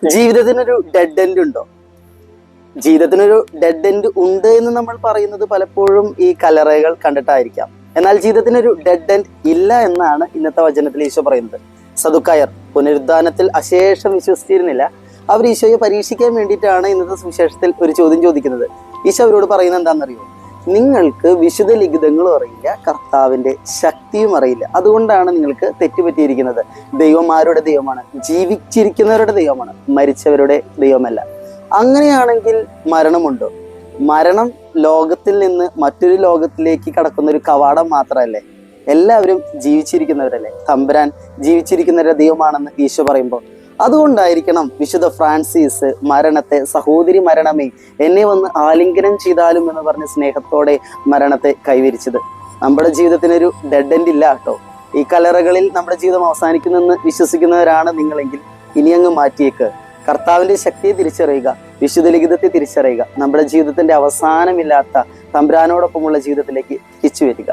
ജീവിതത്തിനൊരു dead end ഉണ്ടോ? ജീവിതത്തിനൊരു dead end ഉണ്ട് എന്ന് നമ്മൾ പറയുന്നത് പലപ്പോഴും ഈ കല്ലറകൾ കണ്ടിട്ടായിരിക്കാം. എന്നാൽ ജീവിതത്തിനൊരു ഡെഡ് എൻഡ് ഇല്ല എന്നാണ് ഇന്നത്തെ വചനത്തിൽ ഈശോ പറയുന്നത്. സദുക്കായർ പുനരുദ്ധാനത്തിൽ അശേഷം വിശ്വസിച്ചിരുന്നില്ല. അവർ ഈശോയെ പരീക്ഷിക്കാൻ വേണ്ടിയിട്ടാണ് ഇന്നത്തെ സുവിശേഷത്തിൽ ഒരു ചോദ്യം ചോദിക്കുന്നത്. ഈശോ അവരോട് പറയുന്നത് എന്താണെന്നറിയോ? നിങ്ങൾക്ക് വിശുദ്ധ ലിഖിതങ്ങളും അറിയില്ല, കർത്താവിന്റെ ശക്തിയും അറിയില്ല. അതുകൊണ്ടാണ് നിങ്ങൾക്ക് തെറ്റുപറ്റിയിരിക്കുന്നത്. ദൈവം ആരുടെ ദൈവമാണ്? ജീവിച്ചിരിക്കുന്നവരുടെ ദൈവമാണ്, മരിച്ചവരുടെ ദൈവമല്ല. അങ്ങനെയാണെങ്കിൽ മരണമുണ്ടോ? മരണം ലോകത്തിൽ നിന്ന് മറ്റൊരു ലോകത്തിലേക്ക് കടക്കുന്ന ഒരു കവാടം മാത്രമല്ലേ? എല്ലാവരും ജീവിച്ചിരിക്കുന്നവരല്ലേ? തമ്പുരാൻ ജീവിച്ചിരിക്കുന്നവരുടെ ദൈവമാണെന്ന് ഈശോ പറയുമ്പോൾ അതുകൊണ്ടായിരിക്കണം വിശുദ്ധ ഫ്രാൻസിസ് മരണത്തെ സഹോദരി മരണമേ എന്നെ വന്ന് ആലിംഗനം ചെയ്താലും എന്ന് പറഞ്ഞ് സ്നേഹത്തോടെ മരണത്തെ കൈവരിച്ചത്. നമ്മുടെ ജീവിതത്തിനൊരു ഡെഡ് എൻഡ് ഇല്ല കേട്ടോ. ഈ കല്ലറകളിൽ നമ്മുടെ ജീവിതം അവസാനിക്കുന്നെന്ന് വിശ്വസിക്കുന്നവരാണ് നിങ്ങളെങ്കിൽ ഇനി അങ്ങ് മാറ്റിയേക്ക്. കർത്താവിന്റെ ശക്തിയെ തിരിച്ചറിയുക, വിശുദ്ധ ലിഖിതത്തെ തിരിച്ചറിയുക. നമ്മുടെ ജീവിതത്തിന്റെ അവസാനമില്ലാത്ത തമ്പുരാനോടൊപ്പമുള്ള ജീവിതത്തിലേക്ക് തിരിച്ചു വരിക.